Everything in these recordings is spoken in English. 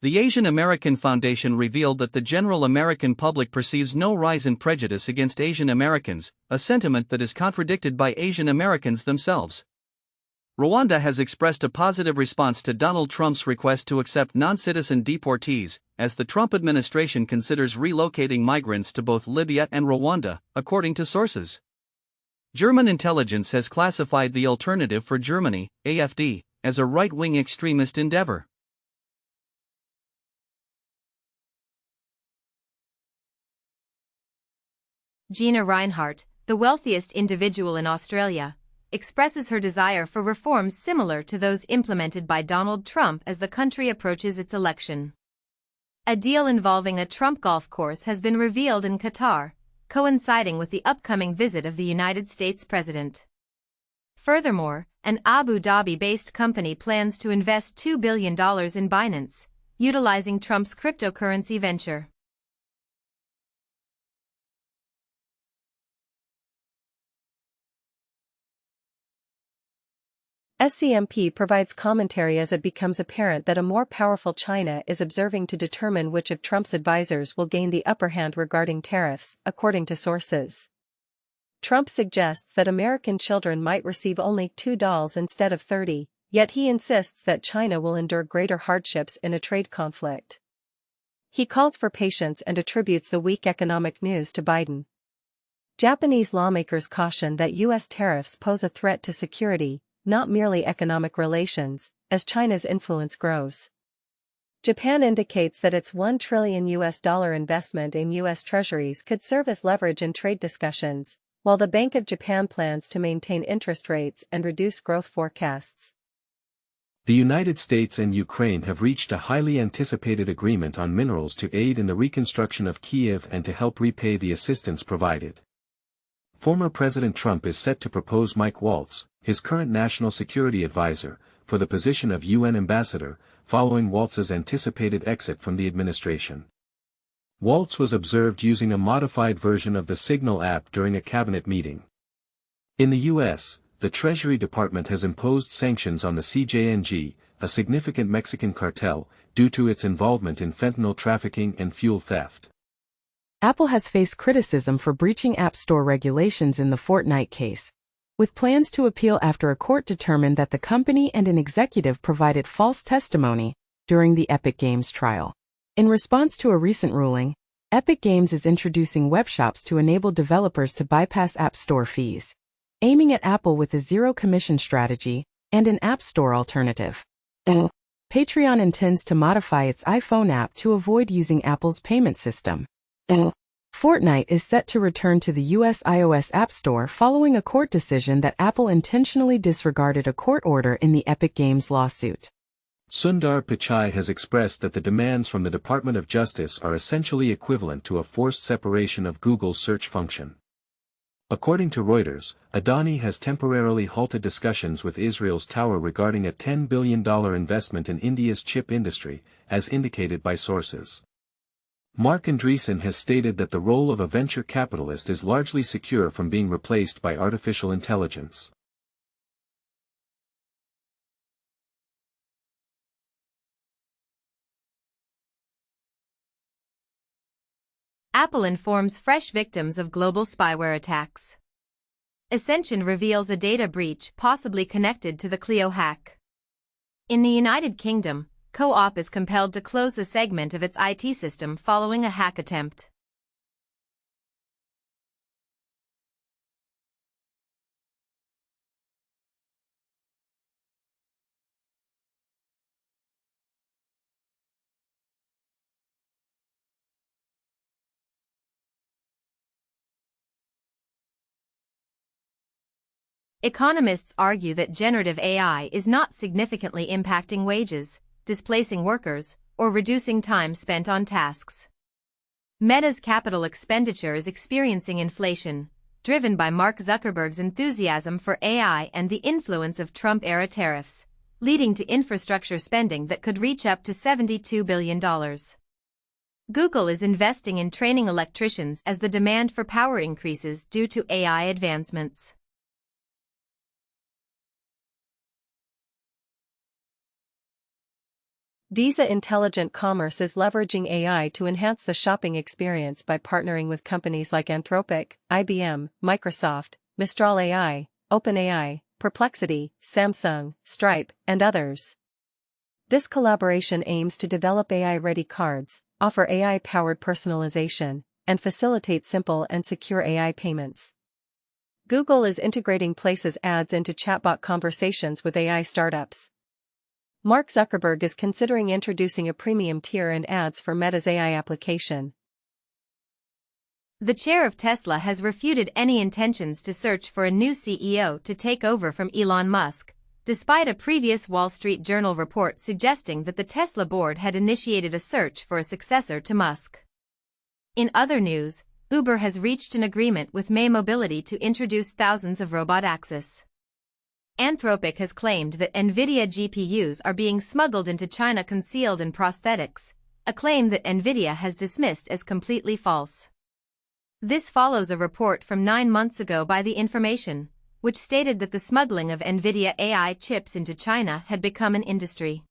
The Asian American Foundation revealed that the general American public perceives no rise in prejudice against Asian Americans, a sentiment that is contradicted by Asian Americans themselves. Rwanda has expressed a positive response to Donald Trump's request to accept non-citizen deportees, as the Trump administration considers relocating migrants to both Libya and Rwanda, according to sources. German intelligence has classified the Alternative for Germany, AfD, as a right-wing extremist endeavor. Gina Rinehart, the wealthiest individual in Australia, expresses her desire for reforms similar to those implemented by Donald Trump as the country approaches its election. A deal involving a Trump golf course has been revealed in Qatar, coinciding with the upcoming visit of the United States president. Furthermore, an Abu Dhabi-based company plans to invest $2 billion in Binance, utilizing Trump's cryptocurrency venture. SCMP provides commentary as it becomes apparent that a more powerful China is observing to determine which of Trump's advisors will gain the upper hand regarding tariffs, according to sources. Trump suggests that American children might receive only $2 instead of 30, yet he insists that China will endure greater hardships in a trade conflict. He calls for patience and attributes the weak economic news to Biden. Japanese lawmakers caution that U.S. tariffs pose a threat to security, not merely economic relations, as China's influence grows. Japan indicates that its $1 trillion investment in U.S. treasuries could serve as leverage in trade discussions, while the Bank of Japan plans to maintain interest rates and reduce growth forecasts. The United States and Ukraine have reached a highly anticipated agreement on minerals to aid in the reconstruction of Kyiv and to help repay the assistance provided. Former President Trump is set to propose Mike Waltz, his current national security advisor, for the position of UN ambassador, following Waltz's anticipated exit from the administration. Waltz was observed using a modified version of the Signal app during a cabinet meeting. In the U.S., the Treasury Department has imposed sanctions on the CJNG, a significant Mexican cartel, due to its involvement in fentanyl trafficking and fuel theft. Apple has faced criticism for breaching App Store regulations in the Fortnite case, with plans to appeal after a court determined that the company and an executive provided false testimony during the Epic Games trial. In response to a recent ruling, Epic Games is introducing webshops to enable developers to bypass App Store fees, aiming at Apple with a zero-commission strategy and an App Store alternative. Patreon intends to modify its iPhone app to avoid using Apple's payment system. Fortnite is set to return to the U.S. iOS App Store following a court decision that Apple intentionally disregarded a court order in the Epic Games lawsuit. Sundar Pichai has expressed that the demands from the Department of Justice are essentially equivalent to a forced separation of Google's search function. According to Reuters, Adani has temporarily halted discussions with Israel's Tower regarding a $10 billion investment in India's chip industry, as indicated by sources. Mark Andreessen has stated that the role of a venture capitalist is largely secure from being replaced by artificial intelligence. Apple informs fresh victims of global spyware attacks. Ascension reveals a data breach possibly connected to the Clio hack. In the United Kingdom, Co-op is compelled to close a segment of its IT system following a hack attempt. Economists argue that generative AI is not significantly impacting wages, displacing workers, or reducing time spent on tasks. Meta's capital expenditure is experiencing inflation, driven by Mark Zuckerberg's enthusiasm for AI and the influence of Trump-era tariffs, leading to infrastructure spending that could reach up to $72 billion. Google is investing in training electricians as the demand for power increases due to AI advancements. Visa Intelligent Commerce is leveraging AI to enhance the shopping experience by partnering with companies like Anthropic, IBM, Microsoft, Mistral AI, OpenAI, Perplexity, Samsung, Stripe, and others. This collaboration aims to develop AI-ready cards, offer AI-powered personalization, and facilitate simple and secure AI payments. Google is integrating Places ads into chatbot conversations with AI startups. Mark Zuckerberg is considering introducing a premium tier and ads for Meta's AI application. The chair of Tesla has refuted any intentions to search for a new CEO to take over from Elon Musk, despite a previous Wall Street Journal report suggesting that the Tesla board had initiated a search for a successor to Musk. In other news, Uber has reached an agreement with May Mobility to introduce thousands of robot access. Anthropic has claimed that NVIDIA GPUs are being smuggled into China concealed in prosthetics, a claim that NVIDIA has dismissed as completely false. This follows a report from 9 months ago by The Information, which stated that the smuggling of NVIDIA AI chips into China had become an industry.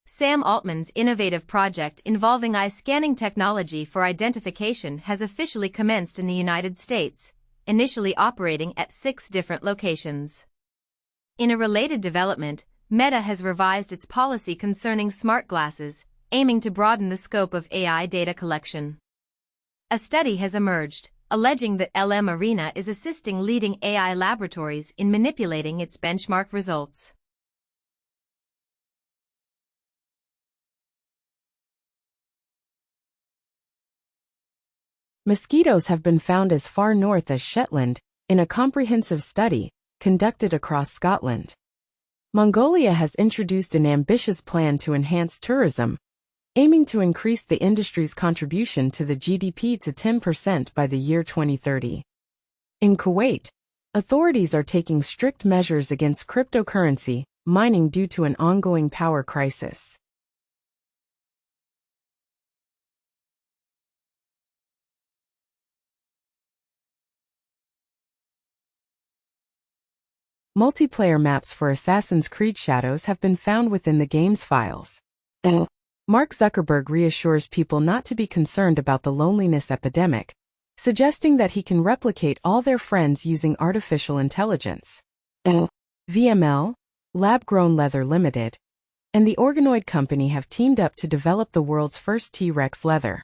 Sam Altman's innovative project involving eye scanning technology for identification has officially commenced in the United States, initially operating at 6 different locations. In a related development, Meta has revised its policy concerning smart glasses, aiming to broaden the scope of AI data collection. A study has emerged, alleging that LM Arena is assisting leading AI laboratories in manipulating its benchmark results. Mosquitoes have been found as far north as Shetland, in a comprehensive study conducted across Scotland. Mongolia has introduced an ambitious plan to enhance tourism, aiming to increase the industry's contribution to the GDP to 10% by the year 2030. In Kuwait, authorities are taking strict measures against cryptocurrency mining due to an ongoing power crisis. Multiplayer maps for Assassin's Creed Shadows have been found within the game's files. Mark Zuckerberg reassures people not to be concerned about the loneliness epidemic, suggesting that he can replicate all their friends using artificial intelligence. VML, Lab-Grown Leather Limited, and the Organoid Company have teamed up to develop the world's first T-Rex leather.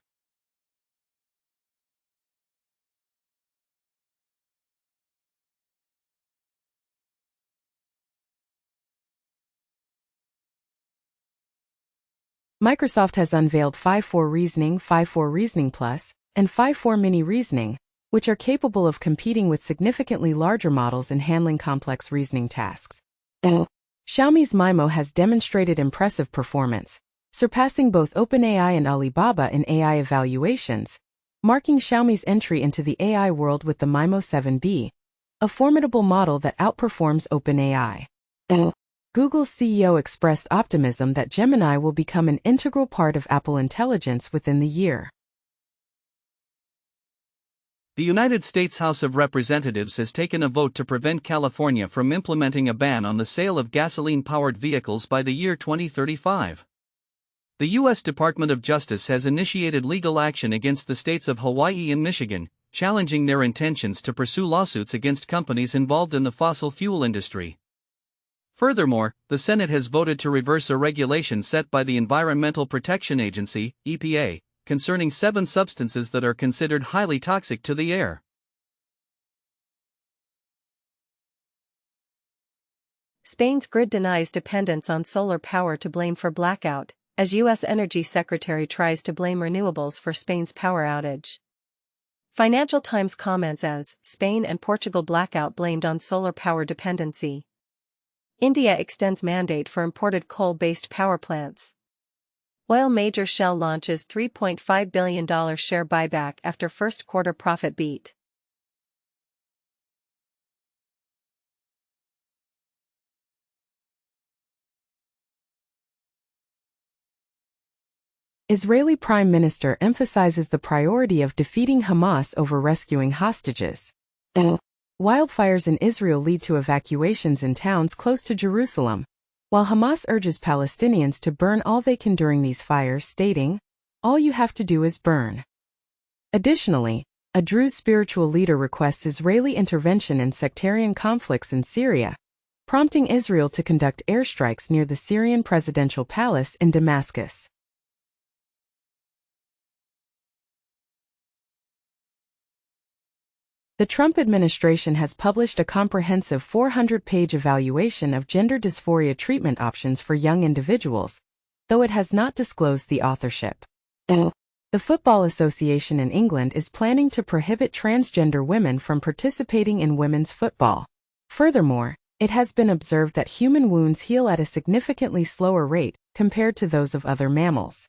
Microsoft has unveiled 5.4 Reasoning, 5.4 Reasoning Plus, and 5.4 Mini Reasoning, which are capable of competing with significantly larger models in handling complex reasoning tasks. Xiaomi's MIMO has demonstrated impressive performance, surpassing both OpenAI and Alibaba in AI evaluations, marking Xiaomi's entry into the AI world with the MIMO 7B, a formidable model that outperforms OpenAI. Google's CEO expressed optimism that Gemini will become an integral part of Apple Intelligence within the year. The United States House of Representatives has taken a vote to prevent California from implementing a ban on the sale of gasoline-powered vehicles by the year 2035. The U.S. Department of Justice has initiated legal action against the states of Hawaii and Michigan, challenging their intentions to pursue lawsuits against companies involved in the fossil fuel industry. Furthermore, the Senate has voted to reverse a regulation set by the Environmental Protection Agency, EPA, concerning 7 substances that are considered highly toxic to the air. Spain's grid denies dependence on solar power to blame for blackout, as U.S. Energy Secretary tries to blame renewables for Spain's power outage. Financial Times comments as Spain and Portugal blackout blamed on solar power dependency. India extends mandate for imported coal-based power plants. Oil major Shell launches $3.5 billion share buyback after first quarter profit beat. Israeli Prime Minister emphasizes the priority of defeating Hamas over rescuing hostages. Wildfires in Israel lead to evacuations in towns close to Jerusalem, while Hamas urges Palestinians to burn all they can during these fires, stating, "All you have to do is burn." Additionally, a Druze spiritual leader requests Israeli intervention in sectarian conflicts in Syria, prompting Israel to conduct airstrikes near the Syrian presidential palace in Damascus. The Trump administration has published a comprehensive 400-page evaluation of gender dysphoria treatment options for young individuals, though it has not disclosed the authorship. The Football Association in England is planning to prohibit transgender women from participating in women's football. Furthermore, it has been observed that human wounds heal at a significantly slower rate compared to those of other mammals.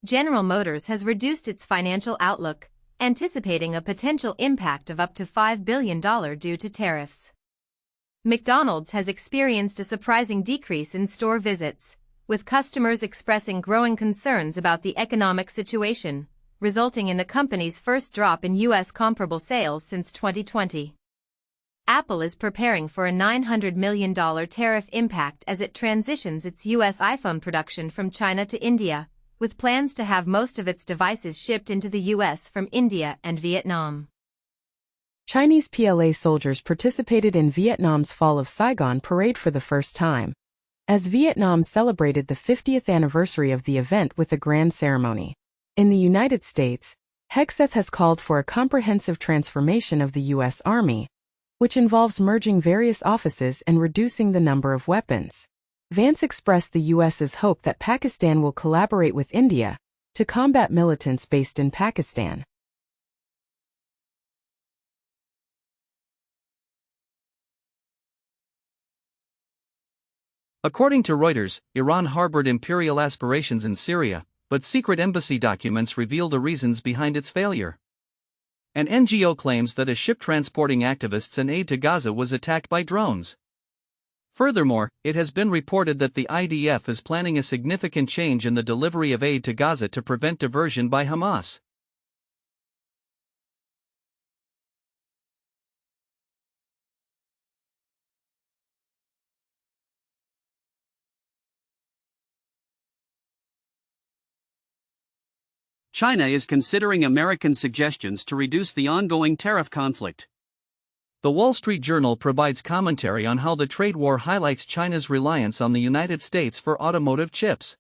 General Motors has reduced its financial outlook, anticipating a potential impact of up to $5 billion due to tariffs. McDonald's has experienced a surprising decrease in store visits, with customers expressing growing concerns about the economic situation, resulting in the company's first drop in U.S. comparable sales since 2020. Apple is preparing for a $900 million tariff impact as it transitions its U.S. iPhone production from China to India, with plans to have most of its devices shipped into the U.S. from India and Vietnam. Chinese PLA soldiers participated in Vietnam's Fall of Saigon parade for the first time, as Vietnam celebrated the 50th anniversary of the event with a grand ceremony. In the United States, Hegseth has called for a comprehensive transformation of the U.S. Army, which involves merging various offices and reducing the number of weapons. Vance expressed the U.S.'s hope that Pakistan will collaborate with India to combat militants based in Pakistan. According to Reuters, Iran harbored imperial aspirations in Syria, but secret embassy documents reveal the reasons behind its failure. An NGO claims that a ship transporting activists and aid to Gaza was attacked by drones. Furthermore, it has been reported that the IDF is planning a significant change in the delivery of aid to Gaza to prevent diversion by Hamas. China is considering American suggestions to reduce the ongoing tariff conflict. The Wall Street Journal provides commentary on how the trade war highlights China's reliance on the United States for automotive chips.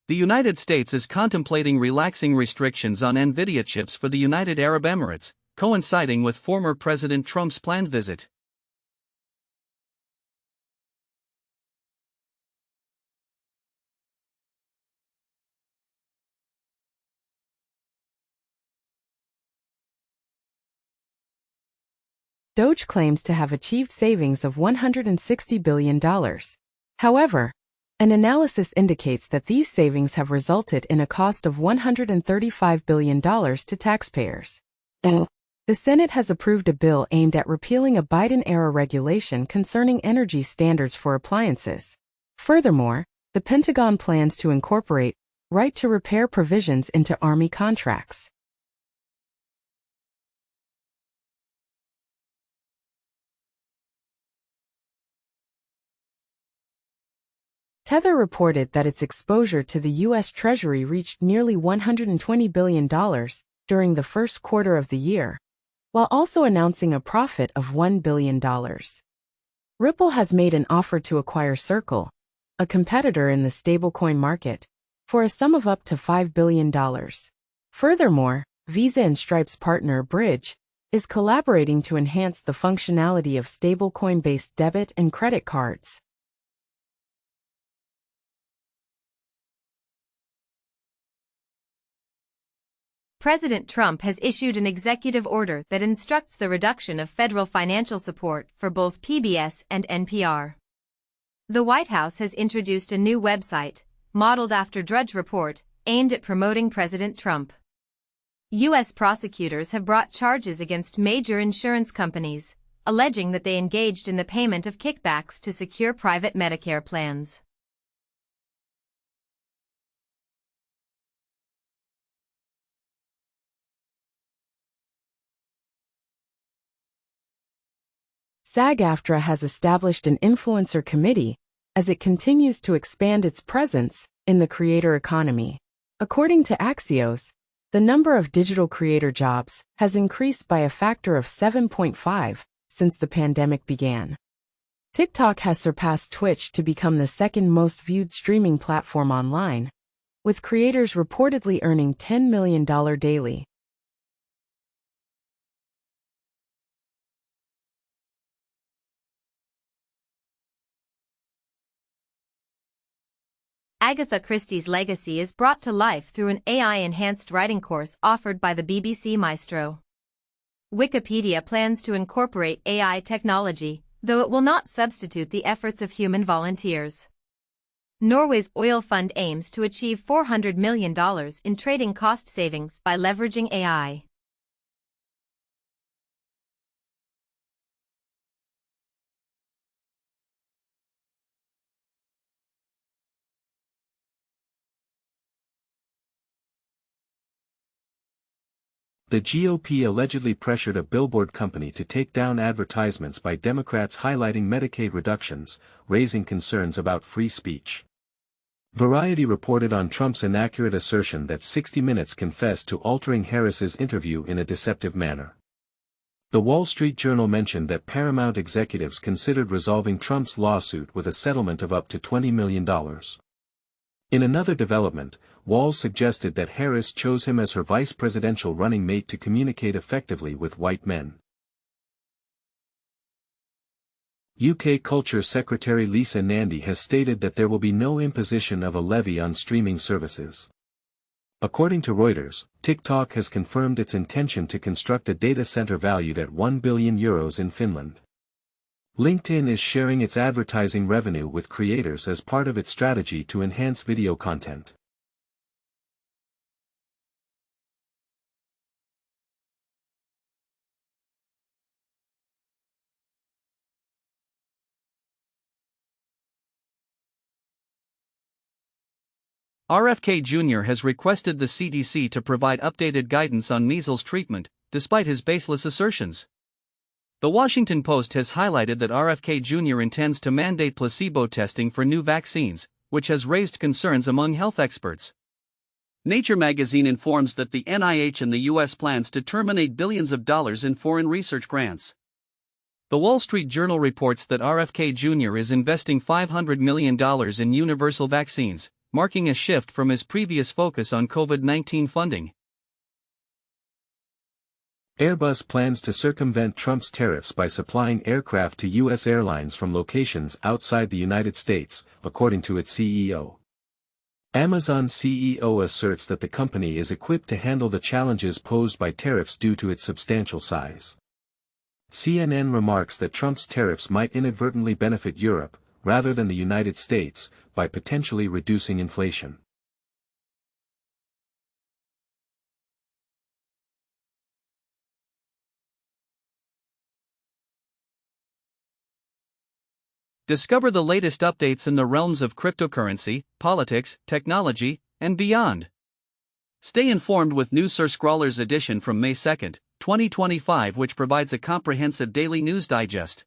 The United States is contemplating relaxing restrictions on NVIDIA chips for the United Arab Emirates, coinciding with former President Trump's planned visit. Doge claims to have achieved savings of $160 billion. However, an analysis indicates that these savings have resulted in a cost of $135 billion to taxpayers. The Senate has approved a bill aimed at repealing a Biden-era regulation concerning energy standards for appliances. Furthermore, the Pentagon plans to incorporate right to repair provisions into Army contracts. Tether reported that its exposure to the U.S. Treasury reached nearly $120 billion during the first quarter of the year, while also announcing a profit of $1 billion. Ripple has made an offer to acquire Circle, a competitor in the stablecoin market, for a sum of up to $5 billion. Furthermore, Visa and Stripe's partner Bridge is collaborating to enhance the functionality of stablecoin-based debit and credit cards. President Trump has issued an executive order that instructs the reduction of federal financial support for both PBS and NPR. The White House has introduced a new website, modeled after Drudge Report, aimed at promoting President Trump. U.S. prosecutors have brought charges against major insurance companies, alleging that they engaged in the payment of kickbacks to secure private Medicare plans. SAG-AFTRA has established an influencer committee as it continues to expand its presence in the creator economy. According to Axios, the number of digital creator jobs has increased by a factor of 7.5 since the pandemic began. TikTok has surpassed Twitch to become the second most viewed streaming platform online, with creators reportedly earning $10 million daily. Agatha Christie's legacy is brought to life through an AI-enhanced writing course offered by the BBC Maestro. Wikipedia plans to incorporate AI technology, though it will not substitute the efforts of human volunteers. Norway's oil fund aims to achieve $400 million in trading cost savings by leveraging AI. The GOP allegedly pressured a billboard company to take down advertisements by Democrats highlighting Medicaid reductions, raising concerns about free speech. Variety reported on Trump's inaccurate assertion that 60 Minutes confessed to altering Harris's interview in a deceptive manner. The Wall Street Journal mentioned that Paramount executives considered resolving Trump's lawsuit with a settlement of up to $20 million. In another development, Walls suggested that Harris chose him as her vice presidential running mate to communicate effectively with white men. UK Culture Secretary Lisa Nandy has stated that there will be no imposition of a levy on streaming services. According to Reuters, TikTok has confirmed its intention to construct a data center valued at €1 billion in Finland. LinkedIn is sharing its advertising revenue with creators as part of its strategy to enhance video content. RFK Jr. has requested the CDC to provide updated guidance on measles treatment, despite his baseless assertions. The Washington Post has highlighted that RFK Jr. intends to mandate placebo testing for new vaccines, which has raised concerns among health experts. Nature magazine informs that the NIH in the U.S. plans to terminate billions of dollars in foreign research grants. The Wall Street Journal reports that RFK Jr. is investing $500 million in universal vaccines, marking a shift from his previous focus on COVID-19 funding. Airbus plans to circumvent Trump's tariffs by supplying aircraft to U.S. airlines from locations outside the United States, according to its CEO. Amazon's CEO asserts that the company is equipped to handle the challenges posed by tariffs due to its substantial size. CNN remarks that Trump's tariffs might inadvertently benefit Europe, rather than the United States, by potentially reducing inflation. Discover the latest updates in the realms of cryptocurrency, politics, technology, and beyond. Stay informed with Newswriter Scrawler's edition from May 2, 2025, which provides a comprehensive daily news digest.